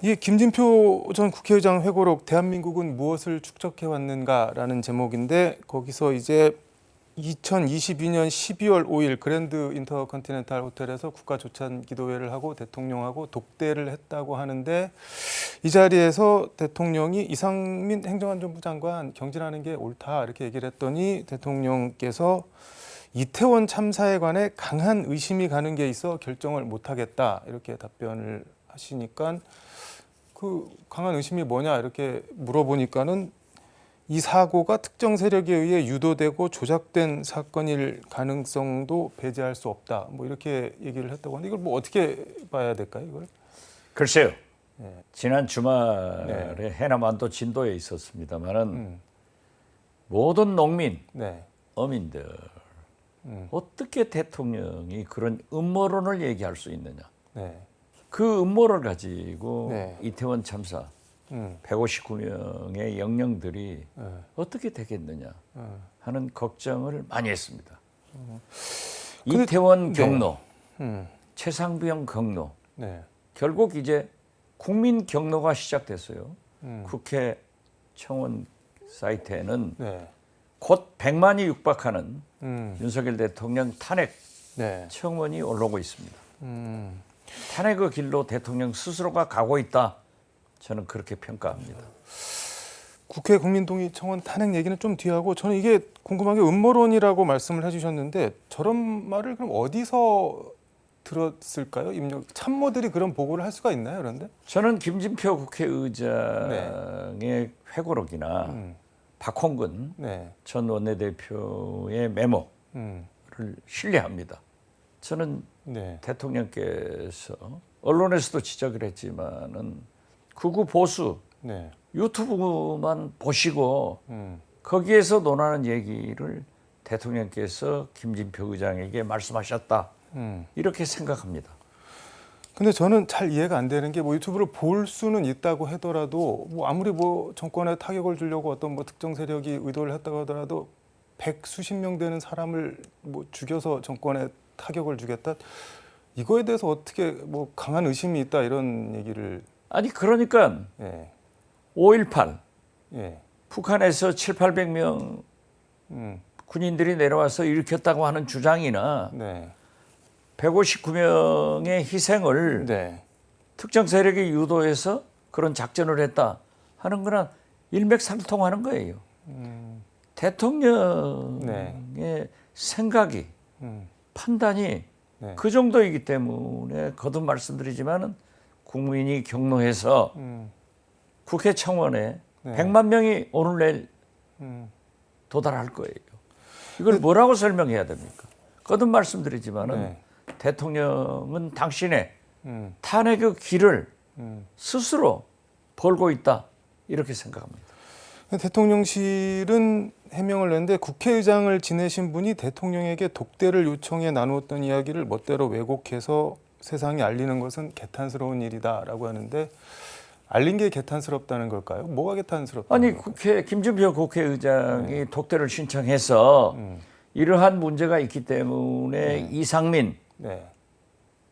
이게 김진표 전 국회의장 회고록 대한민국은 무엇을 축적해 왔는가라는 제목인데 거기서 이제 2022년 12월 5일 그랜드 인터컨티넨탈 호텔에서 국가조찬기도회를 하고 대통령하고 독대를 했다고 하는데 이 자리에서 대통령이 이상민 행정안전부 장관 경질하는 게 옳다 이렇게 얘기를 했더니 대통령께서 이태원 참사에 관해 강한 의심이 가는 게 있어 결정을 못하겠다 이렇게 답변을 하시니까 그 강한 의심이 뭐냐 이렇게 물어보니까는 이 사고가 특정 세력에 의해 유도되고 조작된 사건일 가능성도 배제할 수 없다. 뭐 이렇게 얘기를 했다고 하는데 이걸 뭐 어떻게 봐야 될까요, 이걸? 글쎄요. 지난 주말에 해남안도 진도에 있었습니다만은 모든 농민, 어민들 어떻게 대통령이 그런 음모론을 얘기할 수 있느냐? 그 음모를 가지고 이태원 참사 159명의 영령들이 어떻게 되겠느냐 하는 걱정을 많이 했습니다. 이태원 경로, 최상병 경로, 결국 이제 국민 경로가 시작됐어요. 국회 청원 사이트에는 곧 100만이 육박하는 윤석열 대통령 탄핵 청원이 올라오고 있습니다. 탄핵의 길로 대통령 스스로가 가고 있다. 저는 그렇게 평가합니다. 국회 국민동의 청원 탄핵 얘기는 좀 뒤에 하고 저는 이게 궁금한 게 음모론이라고 말씀을 해주셨는데 저런 말을 그럼 어디서 들었을까요? 참모들이 그런 보고를 할 수가 있나요? 그런데 저는 김진표 국회의장의 회고록이나 박홍근 전 원내대표의 메모를 신뢰합니다. 저는 대통령께서 언론에서도 지적을 했지만은 극우 보수 유튜브만 보시고 거기에서 논하는 얘기를 대통령께서 김진표 의장에게 말씀하셨다 이렇게 생각합니다. 근데 저는 잘 이해가 안 되는 게 뭐 유튜브를 볼 수는 있다고 하더라도 뭐 아무리 뭐 정권에 타격을 주려고 어떤 뭐 특정 세력이 의도를 했다고 하더라도 백수십 명 되는 사람을 뭐 죽여서 정권에 타격을 주겠다 이거에 대해서 어떻게 뭐 강한 의심이 있다 이런 얘기를 아니 그러니까 5.18 북한에서 700~800명 군인들이 내려와서 일으켰다고 하는 주장이나 159명의 희생을 특정 세력이 유도해서 그런 작전을 했다 하는 거랑 일맥상통하는 거예요. 대통령의 생각이 판단이 그 정도이기 때문에 거듭 말씀드리지만은 국민이 경로해서 국회 청원에 100만 명이 오늘 내일 도달할 거예요. 이걸 뭐라고 설명해야 됩니까? 거듭 말씀드리지만은 대통령은 당신의 탄핵의 길을 스스로 벌고 있다 이렇게 생각합니다. 대통령실은 해명을 냈는데 국회의장을 지내신 분이 대통령에게 독대를 요청해 나누었던 이야기를 멋대로 왜곡해서 세상에 알리는 것은 개탄스러운 일이다라고 하는데 알린 게 개탄스럽다는 걸까요? 뭐가 개탄스럽다는 아니 걸까요? 김준표 국회의장이 독대를 신청해서 이러한 문제가 있기 때문에 이상민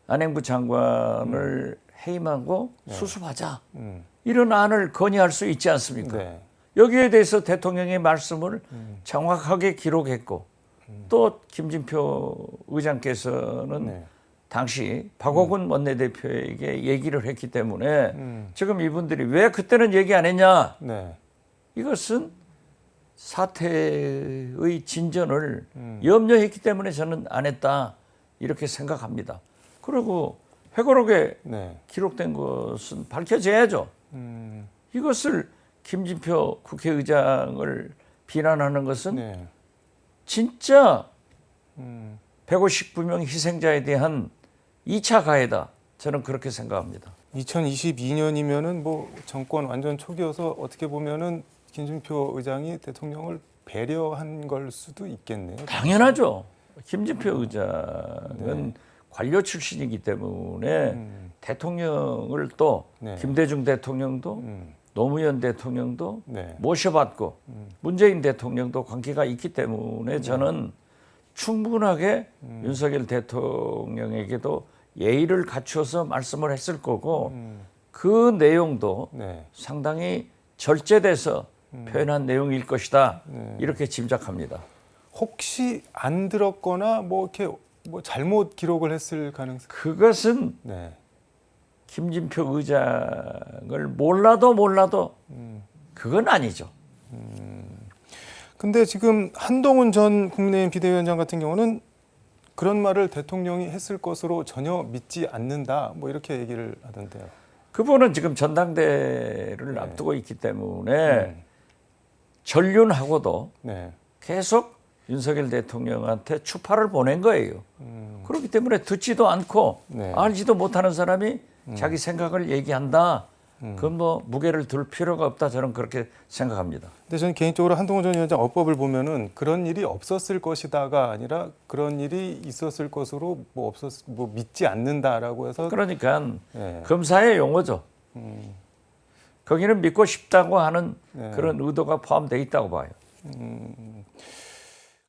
안행부 장관을 해임하고 수습하자 이런 안을 건의할 수 있지 않습니까? 여기에 대해서 대통령의 말씀을 정확하게 기록했고 또 김진표 의장께서는 당시 박호근 원내대표에게 얘기를 했기 때문에 지금 이분들이 왜 그때는 얘기 안 했냐 이것은 사태의 진전을 염려했기 때문에 저는 안 했다 이렇게 생각합니다. 그리고 회고록에 기록된 것은 밝혀져야죠. 이것을 김진표 국회의장을 비난하는 것은 진짜 159명 희생자에 대한 2차 가해다. 저는 그렇게 생각합니다. 2022년이면은 뭐 정권 완전 초기여서 어떻게 보면은 김진표 의장이 대통령을 배려한 걸 수도 있겠네요. 당연하죠. 김진표 의장은 관료 출신이기 때문에 대통령을 또 김대중 대통령도 노무현 대통령도 모셔봤고 문재인 대통령도 관계가 있기 때문에 저는 충분하게 윤석열 대통령에게도 예의를 갖추어서 말씀을 했을 거고 그 내용도 네. 상당히 절제돼서 표현한 내용일 것이다. 이렇게 짐작합니다. 혹시 안 들었거나 뭐 이렇게 뭐 잘못 기록을 했을 가능성? 그것은 네. 김진표 의장을 몰라도 그건 아니죠. 근데 지금 한동훈 전 국민의힘 비대위원장 같은 경우는 그런 말을 대통령이 했을 것으로 전혀 믿지 않는다. 뭐 이렇게 얘기를 하던데요. 그분은 지금 전당대회를 앞두고 있기 때문에 전륜하고도 네. 계속 윤석열 대통령한테 추파를 보낸 거예요. 그렇기 때문에 듣지도 않고 네. 알지도 못하는 사람이 자기 생각을 얘기한다. 그건 뭐 무게를 둘 필요가 없다. 저는 그렇게 생각합니다. 근데 저는 개인적으로 한동훈 전 위원장 어법을 보면은 그런 일이 없었을 것이다가 아니라 그런 일이 있었을 것으로 뭐 믿지 않는다라고 해서 그러니까 네. 검사의 용어죠. 거기는 믿고 싶다고 하는 네. 그런 의도가 포함되어 있다고 봐요.